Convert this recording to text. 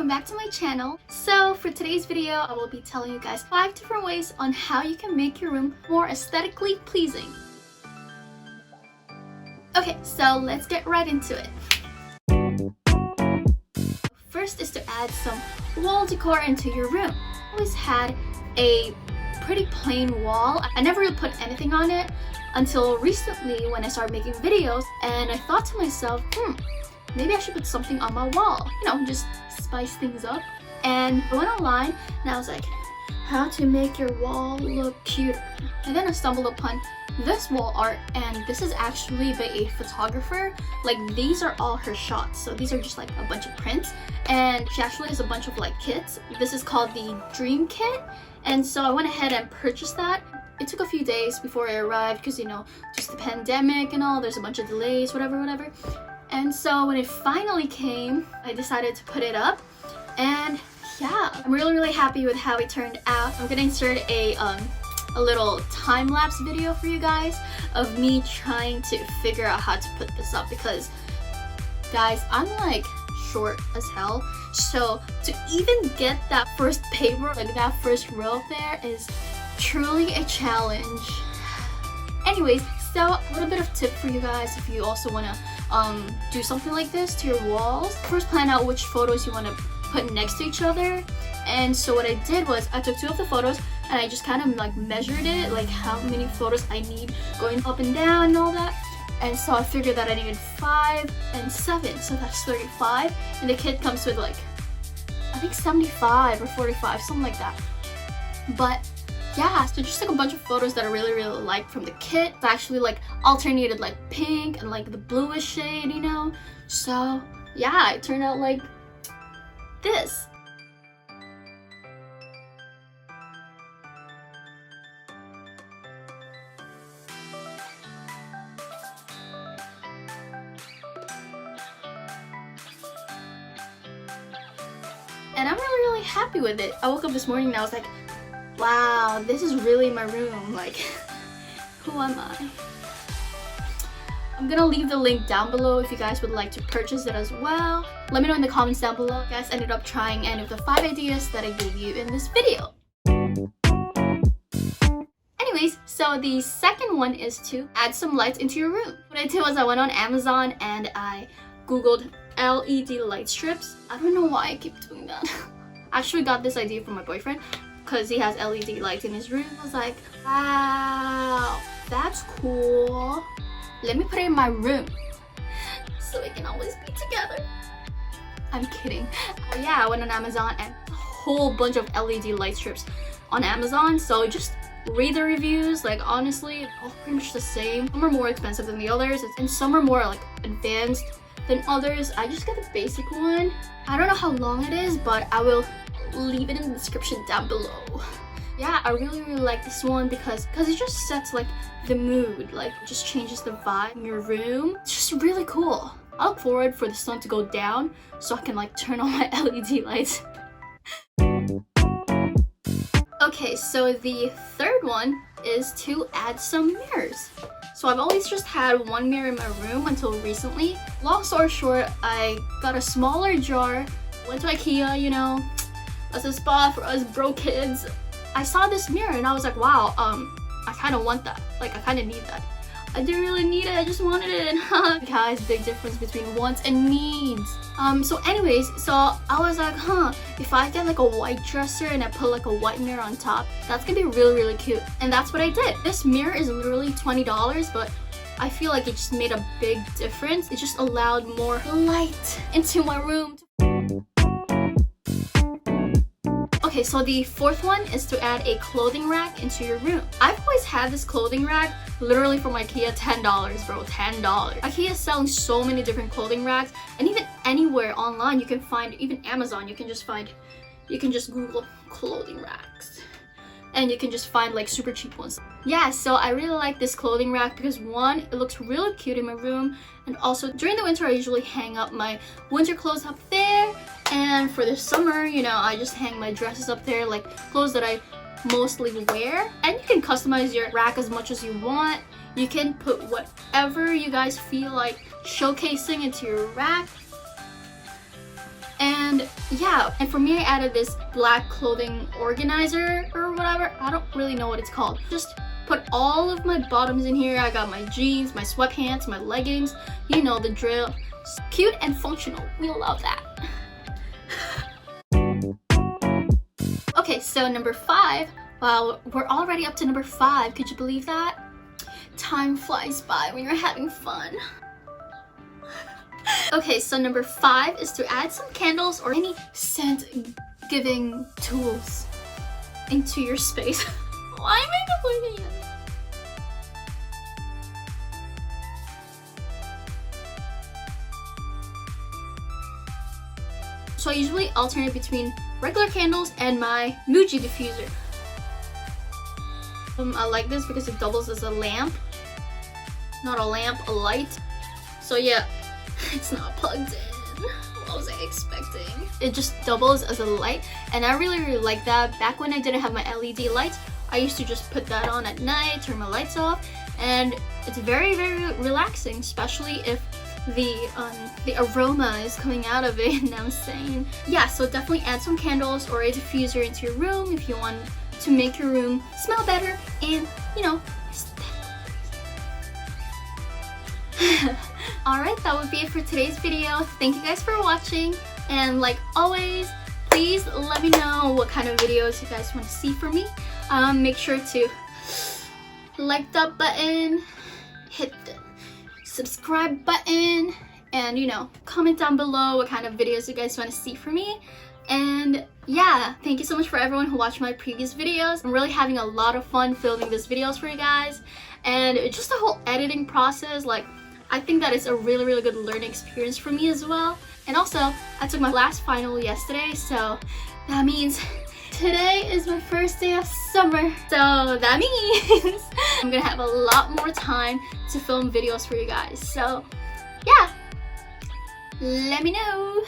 welcome back to my channel. So for today's video, I will be telling you guys 5 different ways on how you can make your room more aesthetically pleasing. Okay, so let's get right into it. First is to add some wall decor into your room. I always had a pretty plain wall. I never really put anything on it until recently when I started making videos, and I thought to myself, maybe I should put something on my wall, you know, just spice things up. And I went online and I was like, how to make your wall look cuter. And then I stumbled upon this wall art, and this is actually by a photographer. Like, these are all her shots, so these are just like a bunch of prints, and she actually has a bunch of like kits. This is called the Dream Kit, and so I went ahead and purchased that. It took a few days before it arrived because, you know, just the pandemic and all, there's a bunch of delays, whatever. And so when it finally came, I decided to put it up, and yeah, I'm really happy with how it turned out. I'm gonna insert a little time-lapse video for you guys of me trying to figure out how to put this up, because guys, I'm like short as hell, so to even get that first paper, like that first row there, is truly a challenge. Anyways, so a little bit of tip for you guys if you also want to do something like this to your walls. First, plan out which photos you want to put next to each other. And so what I did was I took 2 of the photos and I just kind of like measured it, like how many photos I need going up and down and all that. And so I figured that I needed 5 and 7, so that's 35. And the kit comes with like, I think 75 or 45, something like that. But yeah, so just like a bunch of photos that I really liked from the kit. It's actually like alternated like pink and like the bluish shade, you know. So yeah, it turned out like this. And I'm really happy with it. I woke up this morning and I was like, wow, this is really my room. Like, who am I? I'm gonna leave the link down below if you guys would like to purchase it as well. Let me know in the comments down below if you guys ended up trying any of the 5 ideas that I gave you in this video. Anyways, so the second one is to add some lights into your room. What I did was I went on Amazon and I googled LED light strips. I don't know why I keep doing that. I actually got this idea from my boyfriend because he has LED lights in his room. I was like, wow, that's cool. Let me put it in my room so we can always be together. I'm kidding. Yeah, I went on Amazon and a whole bunch of LED light strips on Amazon. So just read the reviews. Like, honestly, all pretty much the same. Some are more expensive than the others, and some are more like advanced than others. I just got the basic one. I don't know how long it is, but I will leave it in the description down below. Yeah, I really like this one because it just sets like the mood, like it just changes the vibe in your room. It's just really cool. I look forward for the sun to go down so I can like turn on my LED lights. Okay, so the third one is to add some mirrors. So I've always just had one mirror in my room until recently. Long story short, I got a smaller jar, went to Ikea, you know, that's a spot for us broke kids. I saw this mirror and I was like, wow, I kind of want that. Like, I kind of need that. I didn't really need it, I just wanted it. Guys, big difference between wants and needs. So anyways, so I was like, if I get like a white dresser and I put like a white mirror on top, that's gonna be really cute. And that's what I did. This mirror is literally $20, but I feel like it just made a big difference. It just allowed more light into my room. Okay, so the fourth one is to add a clothing rack into your room. I've always had this clothing rack literally from Ikea, $10, bro, $10. Ikea is selling so many different clothing racks, and even anywhere online you can find, even Amazon, you can just Google clothing racks and you can just find like super cheap ones. Yeah, so I really like this clothing rack because one, it looks really cute in my room, and also during the winter I usually hang up my winter clothes up there, and for the summer, you know, I just hang my dresses up there, like clothes that I mostly wear. And you can customize your rack as much as you want. You can put whatever you guys feel like showcasing into your rack. And yeah, and for me I added this black clothing organizer or whatever. I don't really know what it's called. Just put all of my bottoms in here. I got my jeans, my sweatpants, my leggings, you know the drill. Cute and functional. We love that. Okay, so number 5. Wow, we're already up to number 5. Could you believe that? Time flies by when you're having fun. Okay, so number 5 is to add some candles or any scent-giving tools into your space. Why am I complaining? So I usually alternate between regular candles and my Muji diffuser. I like this because it doubles as a lamp. Not a lamp, a light. So yeah, it's not plugged in. What was I expecting? It just doubles as a light, and I really like that. Back when I didn't have my LED lights, I used to just put that on at night, turn my lights off, and it's very, very relaxing, especially if the aroma is coming out of it. And I'm saying, yeah, so definitely add some candles or a diffuser into your room if you want to make your room smell better and, you know, alright, that would be it for today's video. Thank you guys for watching, and like always, please let me know what kind of videos you guys want to see from me. Make sure to like that button, hit the subscribe button, and you know, comment down below what kind of videos you guys want to see from me. And yeah, thank you so much for everyone who watched my previous videos. I'm really having a lot of fun filming these videos for you guys, and just the whole editing process, like, I think that it's a really, really good learning experience for me as well. And also, I took my last final yesterday, so that means today is my first day of summer. So that means I'm gonna have a lot more time to film videos for you guys. So yeah, let me know.